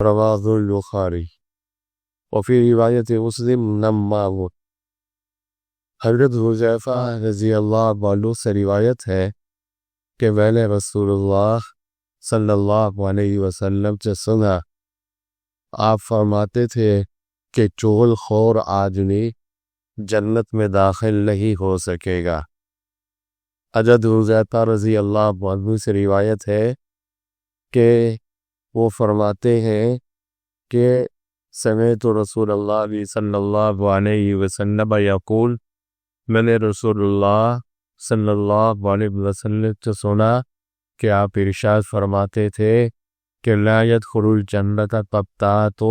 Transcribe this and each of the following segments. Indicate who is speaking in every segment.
Speaker 1: رواہ البخاری وفی روایت مسلم نمّام۔ حضرت حذیفہ رضی اللہ عنہ سے روایت ہے کہ میں نے رسول اللہ صلی اللہ علیہ وسلم سے سنا، آپ فرماتے تھے کہ چغل خور آدمی جنت میں داخل نہیں ہو سکے گا۔ حضرت حذیفہ رضی اللہ عنہ سے روایت ہے کہ وہ فرماتے ہیں کہ سمعت رسول اللہ صلی اللہ علیہ وسلم یقول، میں نے رسول اللہ صلی اللہ علیہ وسلم سے سنا کہ آپ ارشاد فرماتے تھے کہ لا يدخل الجنت قطات،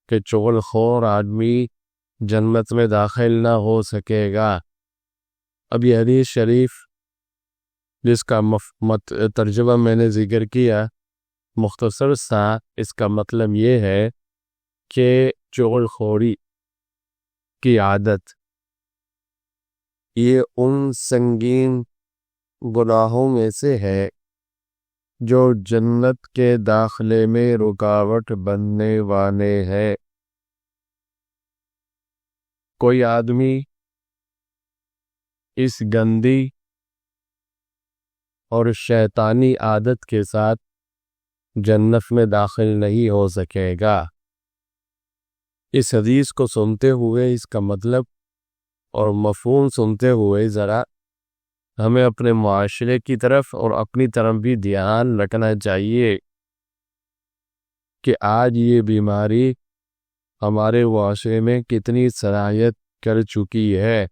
Speaker 1: کہ چغل خور آدمی جنت میں داخل نہ ہو سکے گا۔ اب یہ حدیث شریف جس کا ترجمہ میں نے ذکر کیا مختصر سا، اس کا مطلب یہ ہے کہ چغل خوری کی عادت یہ ان سنگین گناہوں میں سے ہے جو جنت کے داخلے میں رکاوٹ بننے والے ہیں۔ کوئی آدمی اس گندی اور شیطانی عادت کے ساتھ جنت میں داخل نہیں ہو سکے گا۔ اس حدیث کو سنتے ہوئے اس کا مطلب اور مفہوم سنتے ہوئے ذرا ہمیں اپنے معاشرے کی طرف اور اپنی طرف بھی دھیان رکھنا چاہیے کہ آج یہ بیماری ہمارے معاشرے میں کتنی سرایت کر چکی ہے۔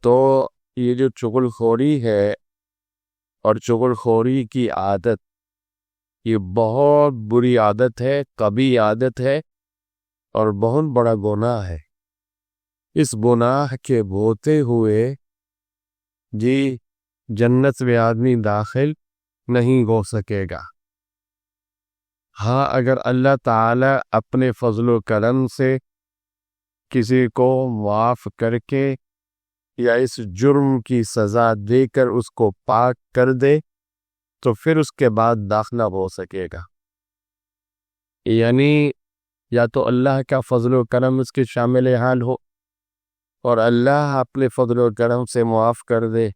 Speaker 1: تو یہ جو چغل خوری ہے اور چغل خوری کی عادت، یہ بہت بری عادت ہے، کبھی عادت ہے اور بہت بڑا گناہ ہے۔ اس گناہ کے ہوتے ہوئے جنت میں آدمی داخل نہیں ہو سکے گا۔ ہاں، اگر اللہ تعالی اپنے فضل و کرم سے کسی کو معاف کر کے یا اس جرم کی سزا دے کر اس کو پاک کر دے تو پھر اس کے بعد داخلہ ہو سکے گا۔ یعنی یا تو اللہ کا فضل و کرم اس کے شامل حال ہو اور اللہ اپنے فضل و کرم سے معاف کر دے،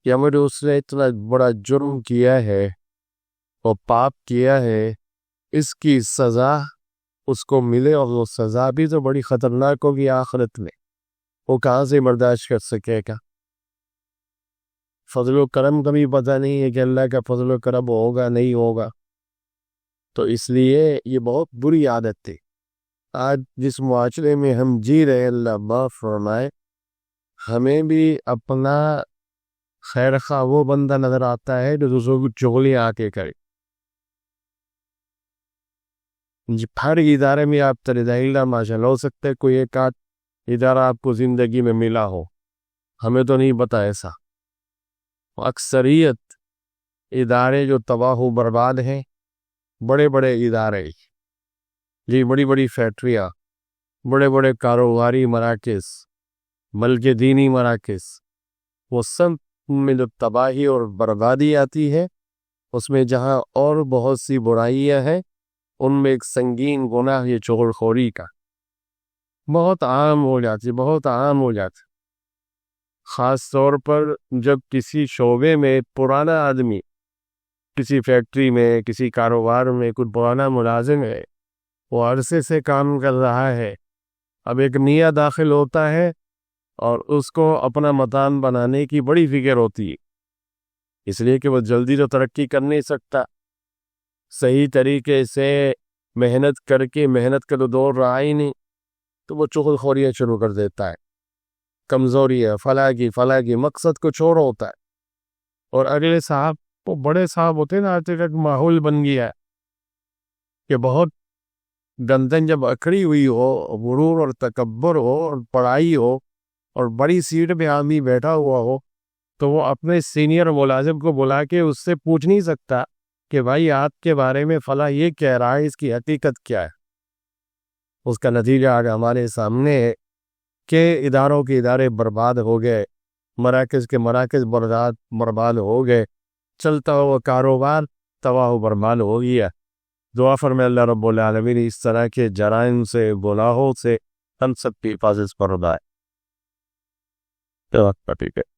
Speaker 1: یا مجھے اس نے اتنا بڑا جرم کیا ہے اور پاپ کیا ہے، اس کی سزا اس کو ملے، اور وہ سزا بھی تو بڑی خطرناک ہوگی آخرت میں، وہ کہاں سے برداشت کر سکے گا؟ فضل و کرم کا بھی پتہ نہیں ہے کہ اللہ کا فضل و کرم ہوگا نہیں ہوگا۔ تو اس لیے یہ بہت بری عادت تھی۔ آج جس معاشرے میں ہم جی رہے، اللہ معاف فرمائے، ہمیں بھی اپنا خیر خواہ وہ بندہ نظر آتا ہے جو دوسروں کو چغلی آ کے کرے۔ ہر ادارے میں آپ تردائلہ ماشاءاللہ ہو سکتے کوئی ایک آدھ ادارہ آپ کو زندگی میں ملا ہو، ہمیں تو نہیں پتا ایسا۔ اکثریت ادارے جو تباہ و برباد ہیں، بڑے بڑے ادارے، بڑی بڑی فیکٹریاں، بڑے بڑے کاروباری مراکز، بلکہ دینی مراکز، وہ سب میں جو تباہی اور بربادی آتی ہے، اس میں جہاں اور بہت سی برائیاں ہیں، ان میں ایک سنگین گناہ یہ چغل خوری کا بہت عام ہو جاتی، بہت عام ہو جاتی۔ خاص طور پر جب کسی شعبے میں پرانا آدمی، کسی فیکٹری میں، کسی کاروبار میں کوئی پرانا ملازم ہے، وہ عرصے سے کام کر رہا ہے، اب ایک نیا داخل ہوتا ہے اور اس کو اپنا مکان بنانے کی بڑی فکر ہوتی ہے، اس لیے کہ وہ جلدی تو ترقی کر نہیں سکتا، صحیح طریقے سے محنت کر کے، محنت کا تو دور رہا ہی نہیں، تو وہ چغل خوریاں شروع کر دیتا ہے، کمزوری ہے، فلاں کی مقصد کچھ اور ہوتا ہے۔ اور اگلے صاحب، وہ بڑے صاحب ہوتے ہیں نا، آج تک ماحول بن گیا ہے کہ بہت گردن جب اکڑی ہوئی ہو، غرور اور تکبر ہو اور پڑھائی ہو اور بڑی سیٹ پہ آدمی بیٹھا ہوا ہو، تو وہ اپنے سینئر ملازم کو بلا کے اس سے پوچھ نہیں سکتا کہ بھائی آپ کے بارے میں فلاں یہ کہہ رہا ہے، اس کی حقیقت کیا ہے۔ اس کا نتیجہ آج ہمارے سامنے ہے کہ اداروں کے ادارے برباد ہو گئے، مراکز کے مراکز برباد ہو گئے، چلتا ہوا کاروبار تباہ و برباد ہو گیا. دعا فرمائے اللہ رب العالمین اس طرح کے جرائم سے گناہوں سے ہم سب کی حفاظت فرمائے. ٹھیک ہے.